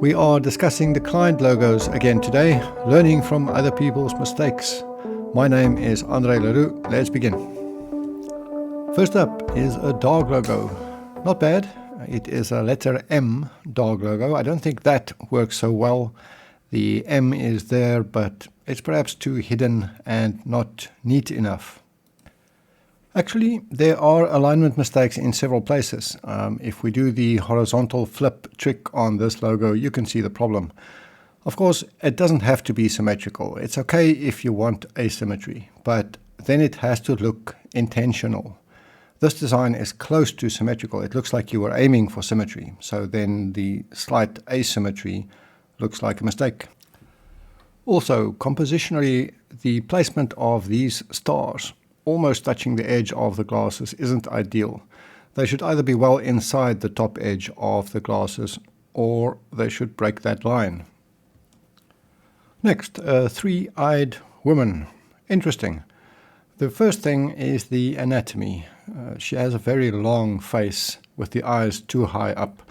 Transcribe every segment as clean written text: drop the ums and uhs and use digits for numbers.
We are discussing the client logos again today, learning from other people's mistakes. My name is Andre Leroux. Let's begin. First up is a dog logo. Not bad. It is a letter M dog logo. I don't think that works so well. The M is there, but it's perhaps too hidden and not neat enough. Actually, there are alignment mistakes in several places. If we do the horizontal flip trick on this logo, you can see the problem. Of course, it doesn't have to be symmetrical. It's okay if you want asymmetry, but then it has to look intentional. This design is close to symmetrical. It looks like you were aiming for symmetry, so then the slight asymmetry looks like a mistake. Also, compositionally, the placement of these stars almost touching the edge of the glasses isn't ideal. They should either be well inside the top edge of the glasses or they should break that line. Next, a three-eyed woman. Interesting. The first thing is the anatomy. She has a very long face with the eyes too high up.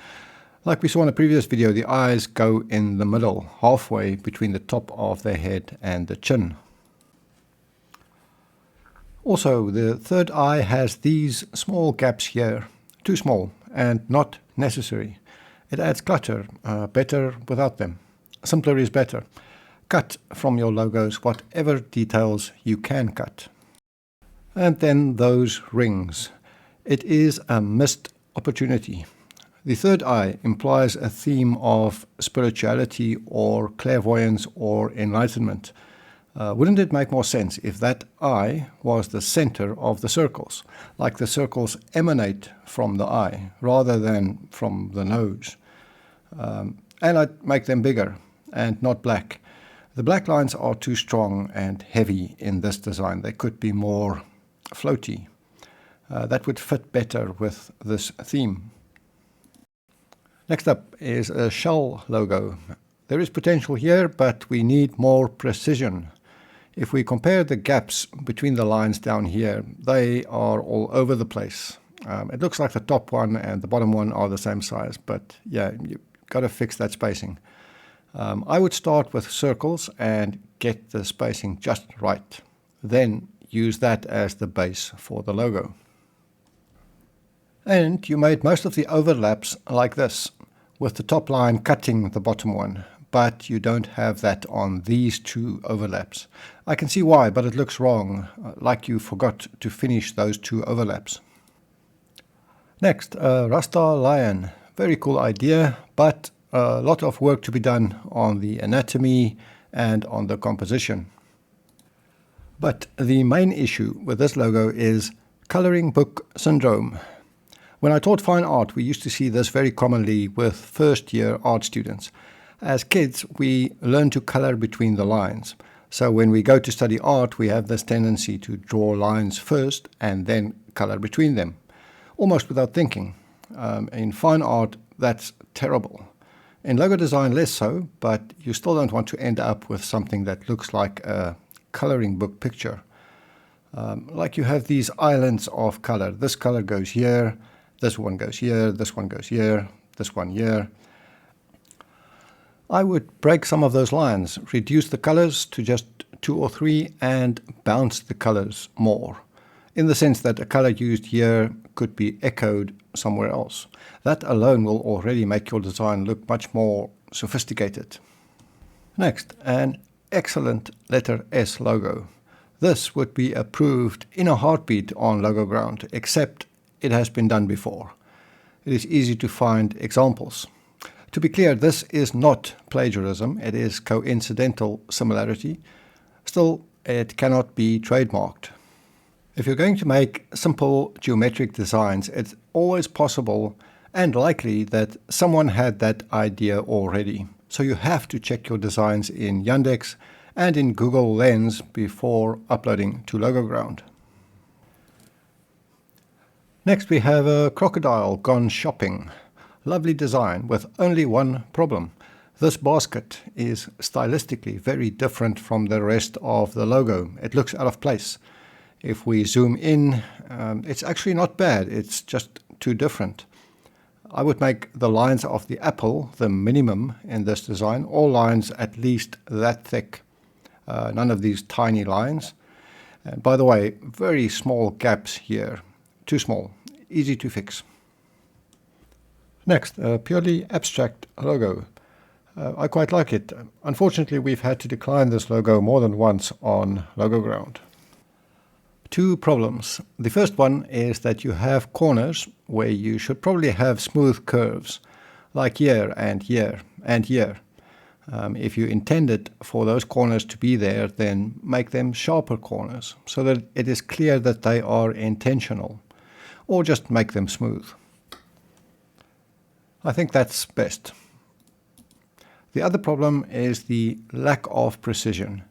Like we saw in a previous video, the eyes go in the middle, halfway between the top of the head and the chin. Also, the third eye has these small gaps here, too small and not necessary. It adds clutter, better without them. Simpler is better. Cut from your logos whatever details you can cut. And then those rings. It is a missed opportunity. The third eye implies a theme of spirituality or clairvoyance or enlightenment. Wouldn't it make more sense if that eye was the center of the circles, like the circles emanate from the eye rather than from the nose? And I'd make them bigger and not black. The black lines are too strong and heavy in this design. They could be more floaty. That would fit better with this theme. Next up is a shell logo. There is potential here, but we need more precision. If we compare the gaps between the lines down here, they are all over the place. It looks like the top one and the bottom one are the same size, but yeah, you've got to fix that spacing. I would start with circles and get the spacing just right. Then use that as the base for the logo. And you made most of the overlaps like this, with the top line cutting the bottom one. But you don't have that on these two overlaps. I can see why, but it looks wrong, like you forgot to finish those two overlaps. Next, Rasta lion. Very cool idea, but a lot of work to be done on the anatomy and on the composition. But the main issue with this logo is coloring book syndrome. When I taught fine art, we used to see this very commonly with first-year art students. As kids, we learn to color between the lines. So when we go to study art, we have this tendency to draw lines first and then color between them, almost without thinking. In fine art, that's terrible. In logo design, less so, but you still don't want to end up with something that looks like a coloring book picture. Like you have these islands of color. This color goes here, this one goes here, this one goes here, this one here. I would break some of those lines, reduce the colors to just 2 or 3 and bounce the colors more, in the sense that a color used here could be echoed somewhere else. That alone will already make your design look much more sophisticated. Next, an excellent letter S logo. This would be approved in a heartbeat on LogoGround, except it has been done before. It is easy to find examples. To be clear, this is not plagiarism, it is coincidental similarity. Still, it cannot be trademarked. If you're going to make simple geometric designs, it's always possible and likely that someone had that idea already. So you have to check your designs in Yandex and in Google Lens before uploading to LogoGround. Next we have a crocodile gone shopping. Lovely design with only one problem. This basket is stylistically very different from the rest of the logo. It looks out of place. If we zoom in, it's actually not bad. It's just too different. I would make the lines of the apple the minimum in this design. All lines at least that thick. None of these tiny lines. And by the way, very small gaps here. Too small. Easy to fix. Next, a purely abstract logo. I quite like it. Unfortunately, we've had to decline this logo more than once on LogoGround. Two problems. The first one is that you have corners where you should probably have smooth curves, like here and here and here. If you intended for those corners to be there, then make them sharper corners so that it is clear that they are intentional, or just make them smooth. I think that's best. The other problem is the lack of precision.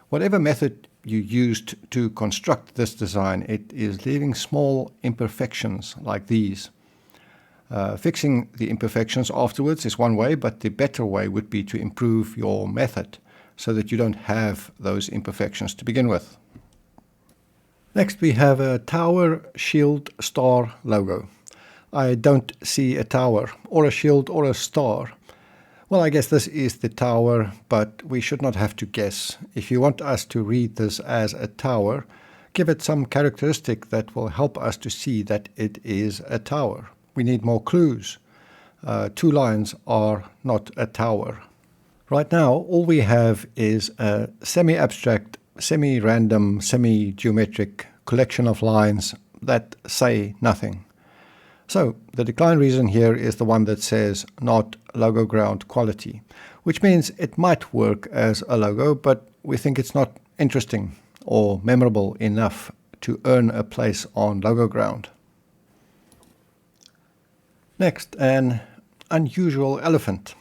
Whatever method you used to construct this design, it is leaving small imperfections like these. Fixing the imperfections afterwards is one way, but the better way would be to improve your method so that you don't have those imperfections to begin with. Next, we have a tower, shield, star logo. I don't see a tower or a shield or a star. Well, I guess this is the tower, but we should not have to guess. If you want us to read this as a tower, give it some characteristic that will help us to see that it is a tower. We need more clues. 2 lines are not a tower. Right now, all we have is a semi-abstract, semi-random, semi-geometric collection of lines that say nothing. So the decline reason here is the one that says not LogoGround quality, which means it might work as a logo, but we think it's not interesting or memorable enough to earn a place on LogoGround. Next, an unusual elephant.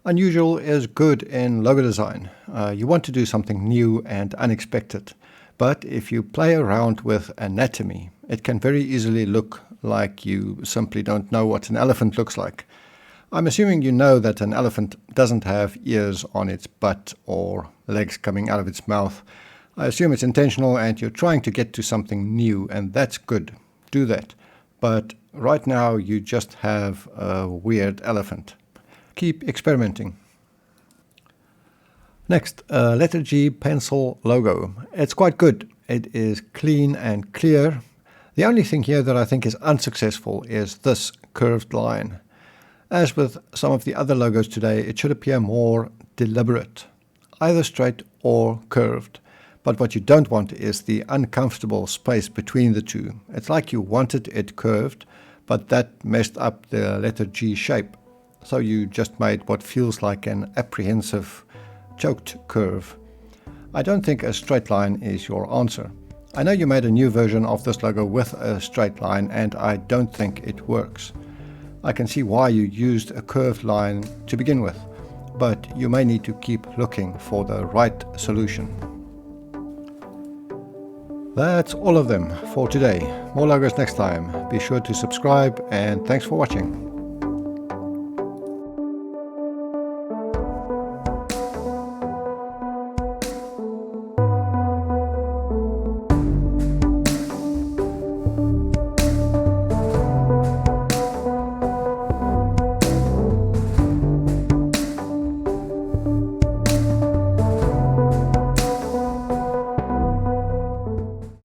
Unusual is good in logo design. You want to do something new and unexpected, but if you play around with anatomy, it can very easily look like you simply don't know what an elephant looks like. I'm assuming you know that an elephant doesn't have ears on its butt or legs coming out of its mouth. I assume it's intentional and you're trying to get to something new, and that's good. Do that. But right now you just have a weird elephant. Keep experimenting. Next, letter G pencil logo. It's quite good. It is clean and clear. The only thing here that I think is unsuccessful is this curved line. As with some of the other logos today, it should appear more deliberate, either straight or curved. But what you don't want is the uncomfortable space between the two. It's like you wanted it curved, but that messed up the letter G shape. So you just made what feels like an apprehensive, choked curve. I don't think a straight line is your answer. I know you made a new version of this logo with a straight line, and I don't think it works. I can see why you used a curved line to begin with, but you may need to keep looking for the right solution. That's all of them for today. More logos next time. Be sure to subscribe, and thanks for watching.